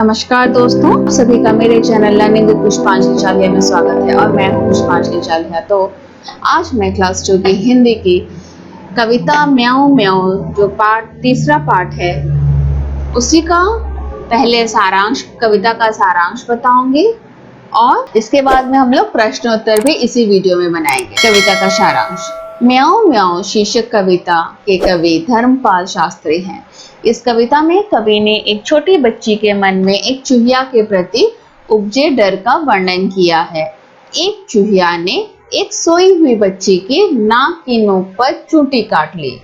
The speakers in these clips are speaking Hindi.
नमस्कार दोस्तों, आप सभी का मेरे चैनल लर्निंग विद पुष्पांजलि चालिया में स्वागत है और मैं हूं पुष्पांजलि चालिया। तो आज मैं क्लास 2 की हिंदी की कविता म्याऊं म्याऊं जो तीसरा पार्ट है उसी का पहले सारांश, कविता का सारांश बताऊंगी और इसके बाद में हम लोग प्रश्न उत्तर भी इसी वीडियो में बनाएंगे। कविता का सारांश। म्याऊं म्याऊं शीर्षक कविता के कवि धर्मपाल शास्त्री हैं। इस कविता में कवि ने एक छोटी बच्ची के मन में एक चूहिया के प्रति उपजे डर का वर्णन किया है। एक चूहिया ने एक सोई हुई बच्ची की नाक की नोक पर चूंटी काट ली।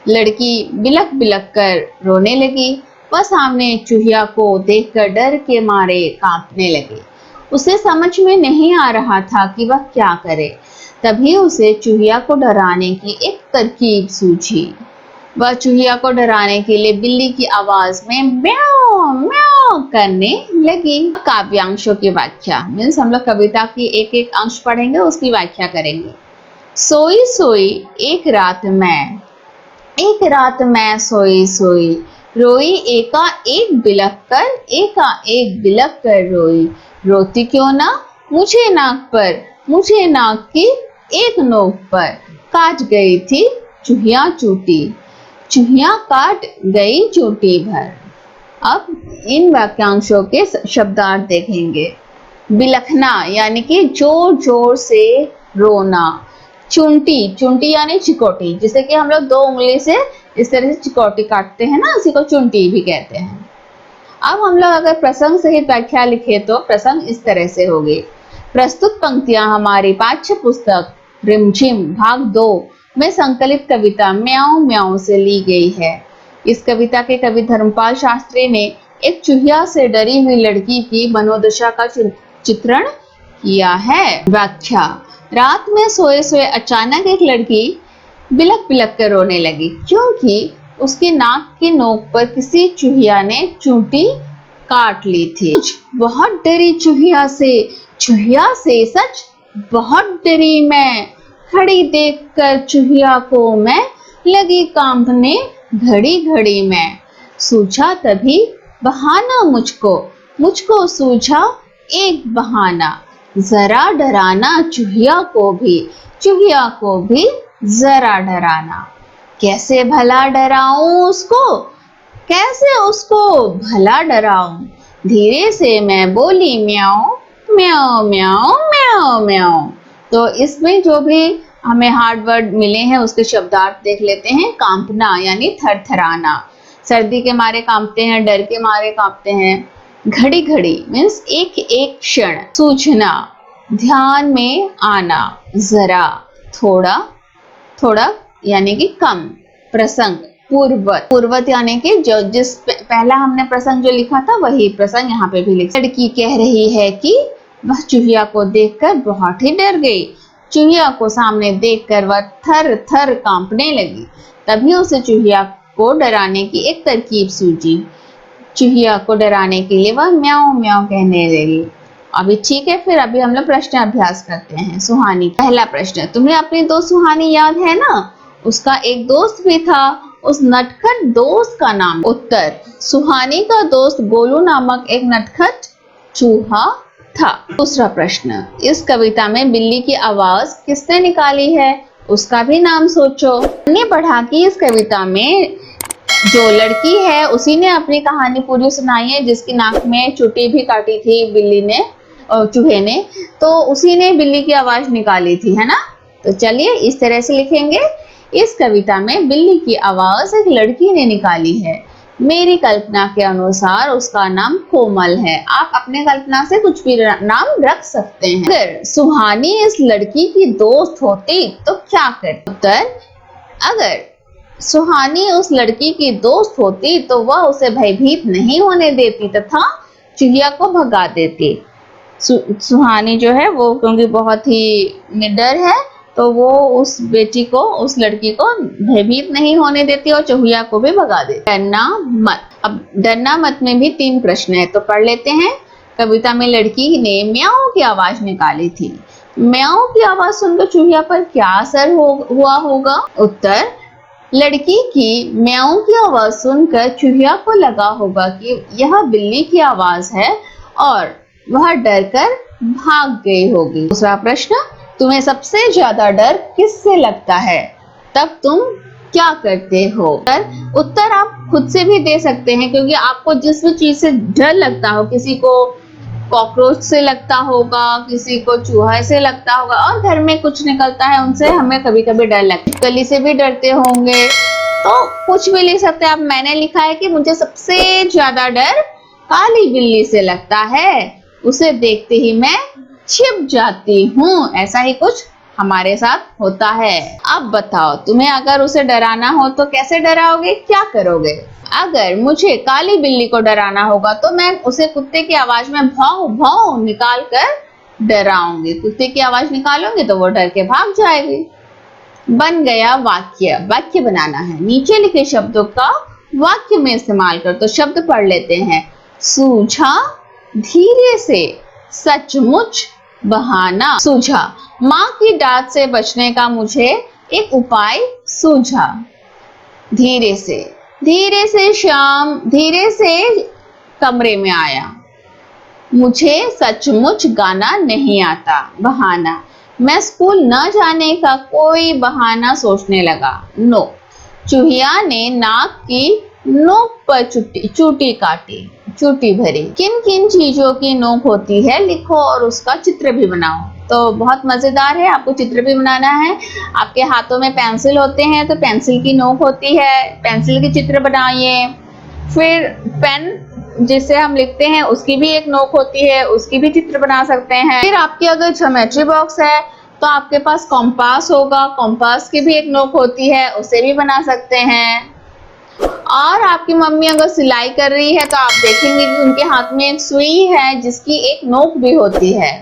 लड़की बिलक बिलक कर रोने लगी। वह सामने चूहिया को देखकर डर के मारे कांपने लगी। उसे समझ में नहीं आ रहा था कि वह क्या करे। तभी उसे चूहिया को डराने की एक तरकीब सूझी। वह चूहिया को डराने के लिए बिल्ली की आवाज में म्याऊं म्याऊं करने लगी। काव्यांशों की व्याख्या मीन्स हम लोग कविता की एक एक अंश पढ़ेंगे, उसकी व्याख्या करेंगे। सोई सोई एक रात मैं सोई सोई रोई एका एक बिलक कर रोई। रोती क्यों ना, मुझे नाक की एक नोक पर काट गई थी चूहिया चूटी। चूहिया काट गई चूटी भर। अब इन वाक्यांशों के शब्दार्थ देखेंगे। बिलखना यानी कि जोर जोर से रोना। चुंटी यानी चिकोटी, जिसे कि हम लोग दो उंगली से इस तरह से चिकोटी काटते हैं ना, उसी को चुंटी भी कहते हैं। अब हम लोग अगर प्रसंग सहित व्याख्या लिखे तो प्रसंग इस तरह से होगी। प्रस्तुत पंक्तियां हमारी पाठ्य पुस्तक रिमझिम भाग 2 में संकलित कविता म्याऊं म्याऊं से ली गई है। इस कविता के कवि धर्मपाल शास्त्री ने एक चूहिया से डरी हुई लड़की की मनोदशा का चित्रण किया है। व्याख्या। रात में सोए सोए अचानक एक लड़की बिलक बिलक कर रोने लगी, क्योंकि उसके नाक की नोक पर किसी चूहिया ने चूंटी काट ली थी। बहुत डरी चूहिया से सच बहुत डरी मैं। खड़ी देखकर चूहिया को मैं लगी कांपने घड़ी घड़ी में। सूझा तभी बहाना मुझको सूझा एक बहाना। जरा डराना चूहिया को भी जरा डराना। कैसे उसको भला डराऊं। धीरे से मैं बोली म्याऊं म्याऊं म्याऊं म्याऊं म्याऊं। तो इसमें जो भी हमें हार्ड वर्ड मिले हैं उसके शब्दार्थ देख लेते हैं। कांपना यानी थरथराना, सर्दी के मारे कांपते हैं, डर के मारे कांपते हैं। घड़ी घड़ी मीन्स एक एक क्षण। सूझना ध्यान में आना। जरा थोड़ा यानी कि कम। प्रसंग पूर्वत यानी कि जिस पहला हमने प्रसंग जो लिखा था वही प्रसंग यहाँ पे भी लिखा। लड़की कह रही है कि वह चूहिया को देखकर बहुत ही डर गई। चूहिया को सामने देखकर वह थर थर कांपने लगी। तभी उसे चूहिया को डराने की एक तरकीब सूझी। चूहिया को डराने के लिए वह म्याऊं म्याऊं कहने लगी। अभी ठीक है, फिर अभी हम लोग प्रश्न अभ्यास करते हैं। सुहानी। पहला प्रश्न, तुम्हें अपनी दोस्त सुहानी याद है ना? उसका एक दोस्त भी था। उस नटखट दोस्त का नाम। उत्तर, सुहानी का दोस्त गोलू नामक एक नटखट चूहा था। दूसरा प्रश्न, इस कविता में बिल्ली की आवाज किसने निकाली है? उसका भी नाम सोचो। हमने पढ़ा कि इस कविता में जो लड़की है उसी ने अपनी कहानी पूरी सुनाई है, जिसकी नाक में चूटी भी काटी थी बिल्ली ने और चूहे ने, तो उसी ने बिल्ली की आवाज निकाली थी, है ना? तो चलिए इस तरह से लिखेंगे। इस कविता में बिल्ली की आवाज एक लड़की ने निकाली है। मेरी कल्पना के अनुसार उसका नाम कोमल है। आप अपने कल्पना से कुछ भी नाम रख सकते हैं। अगर सुहानी इस लड़की की दोस्त होती तो क्या करती? उत्तर, अगर सुहानी उस लड़की की दोस्त होती तो वह उसे भयभीत नहीं होने देती तथा चूहिया को भगा देती। सुहानी जो है वो क्योंकि बहुत ही निडर है तो वो उस लड़की को भयभीत नहीं होने देती और चूहिया को भी भगा देती। डरना मत। अब डरना मत में भी 3 प्रश्न है, तो पढ़ लेते हैं। कविता में लड़की ने म्याऊं की आवाज निकाली थी। म्याऊं की आवाज सुनकर चूहिया पर क्या असर हुआ होगा? उत्तर, लड़की की म्याऊं की आवाज सुनकर चूहिया को लगा होगा कि यह बिल्ली की आवाज है और वह डरकर भाग गई होगी। दूसरा प्रश्न, तुम्हें सबसे ज्यादा डर किससे लगता है? तब तुम क्या करते हो? उत्तर आप खुद से भी दे सकते हैं, क्योंकि आपको जिस भी चीज से डर लगता हो, किसी को कॉकरोच से लगता होगा, किसी को चूहा से लगता होगा, और घर में कुछ निकलता है उनसे हमें कभी कभी डर लगता है, कली से भी डरते होंगे, तो कुछ भी लिख सकते हैं आप। मैंने लिखा है कि मुझे सबसे ज्यादा डर काली बिल्ली से लगता है, उसे देखते ही मैं छिप जाती हूँ। ऐसा ही कुछ हमारे साथ होता है। अब बताओ, तुम्हें अगर उसे डराना हो तो कैसे डराओगे, क्या करोगे? अगर मुझे काली बिल्ली को डराना होगा तो मैं उसे कुत्ते की आवाज में भौं भौं निकाल कर डराऊंगी। कुत्ते की आवाज निकालूंगी तो वो डर के भाग जाएगी। बन गया वाक्य। वाक्य बनाना है, नीचे लिखे शब्दों का वाक्य में इस्तेमाल कर। तो शब्द पढ़ लेते हैं। सूझा, धीरे से, सचमुच, बहाना। सूझा, माँ की डांट से बचने का मुझे एक उपाय सूझा। धीरे से शाम धीरे से कमरे में आया। मुझे सचमुच गाना नहीं आता। बहाना, मैं स्कूल न जाने का कोई बहाना सोचने लगा। नोक, चूहिया ने नाक की नोक पर चूटी काटी, चूटी भरी। किन किन चीजों की नोक होती है लिखो और उसका चित्र भी बनाओ। तो बहुत मजेदार है, आपको चित्र भी बनाना है। आपके हाथों में पेंसिल होते हैं तो पेंसिल की नोक होती है, पेंसिल के चित्र बनाइए। फिर पेन जिससे हम लिखते हैं उसकी भी एक नोक होती है, उसकी भी चित्र बना सकते हैं। फिर आपकी अगर ज्योमेट्री बॉक्स है तो आपके पास कॉम्पास होगा, कॉम्पास की भी एक नोक होती है, उसे भी बना सकते हैं। और आपकी मम्मी अगर सिलाई कर रही है तो आप देखेंगे कि उनके हाथ में एक सुई है जिसकी एक नोक भी होती है,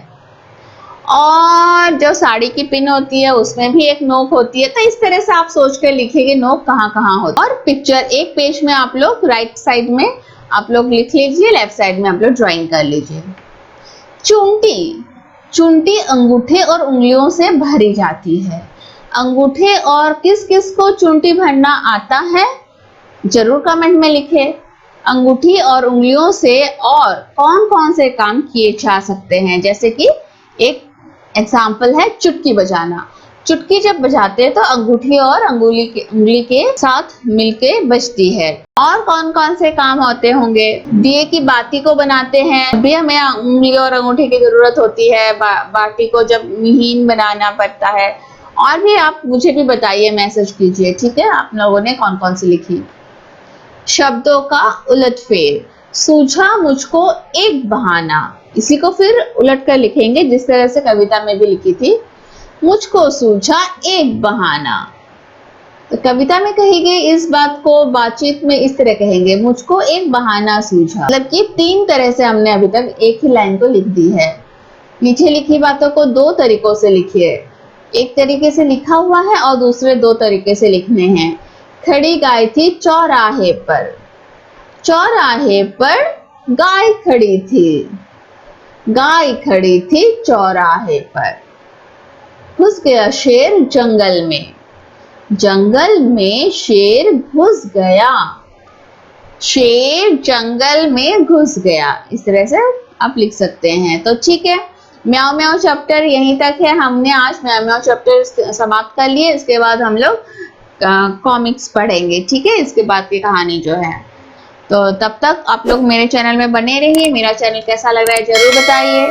और जो साड़ी की पिन होती है उसमें भी एक नोक होती है। तो इस तरह से आप सोच कर लिखिए नोक कहाँ कहाँ होती है। और पिक्चर एक पेज में आप लोग राइट साइड में आप लोग लिख लीजिए, लेफ्ट साइड में आप लोग ड्राइंग कर लीजिए। चुंटी, चुंटी अंगूठे और उंगलियों से भरी जाती है। अंगूठे और किस किस को चुंटी भरना आता है, जरूर कमेंट में लिखे। अंगूठी और उंगलियों से और कौन कौन से काम किए जा सकते हैं, जैसे कि एक एग्जाम्पल है चुटकी बजाना। चुटकी जब बजाते हैं तो अंगूठी और उंगली के साथ मिलके बजती है। और कौन कौन से काम होते होंगे, दिए की बाती को बनाते हैं, भी हमें उंगली और अंगूठी की जरूरत होती है। बाटी को जब महीन बनाना पड़ता है। और भी आप मुझे भी बताइए, मैसेज कीजिए, ठीक है, आप लोगों ने कौन कौन सी लिखी। शब्दों का उलटफेर। सूझा मुझको एक बहाना, इसी को फिर उलट कर लिखेंगे जिस तरह से कविता में भी लिखी थी। मुझको सूझा एक बहाना, तो कविता में कही गई इस बात को बातचीत में इस तरह कहेंगे, मुझको एक बहाना सूझा। मतलब कि 3 तरह से हमने अभी तक एक ही लाइन को लिख दी है। नीचे लिखी बातों को 2 तरीकों से लिखिए, एक तरीके से लिखा हुआ है और दूसरे 2 तरीके से लिखने हैं। खड़ी गाय थी चौराहे पर, चौराहे पर गाय खड़ी थी, गाय खड़ी थी चौराहे पर। घुस गया शेर जंगल में, जंगल में शेर घुस गया, शेर जंगल में घुस गया। इस तरह से आप लिख सकते हैं। तो ठीक है, म्याऊं म्याऊं चैप्टर यहीं तक है। हमने आज म्याऊं म्याऊं चैप्टर समाप्त कर लिए। इसके बाद हम लोग कॉमिक्स पढ़ेंगे, ठीक है, इसके बाद की कहानी जो है। तो तब तक आप लोग मेरे चैनल में बने रहिए। मेरा चैनल कैसा लग रहा है जरूर बताइए,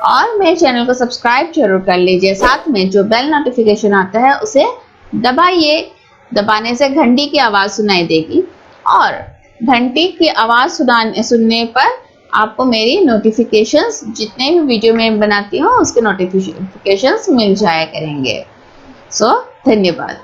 और मेरे चैनल को सब्सक्राइब जरूर कर लीजिए। साथ में जो बेल नोटिफिकेशन आता है उसे दबाइए, दबाने से घंटी की आवाज सुनाई देगी, और घंटी की आवाज सुनने पर आपको मेरी नोटिफिकेशंस, जितने भी वीडियो मैं बनाती हूँ उसके नोटिफिकेशंस मिल जाया करेंगे। सो धन्यवाद।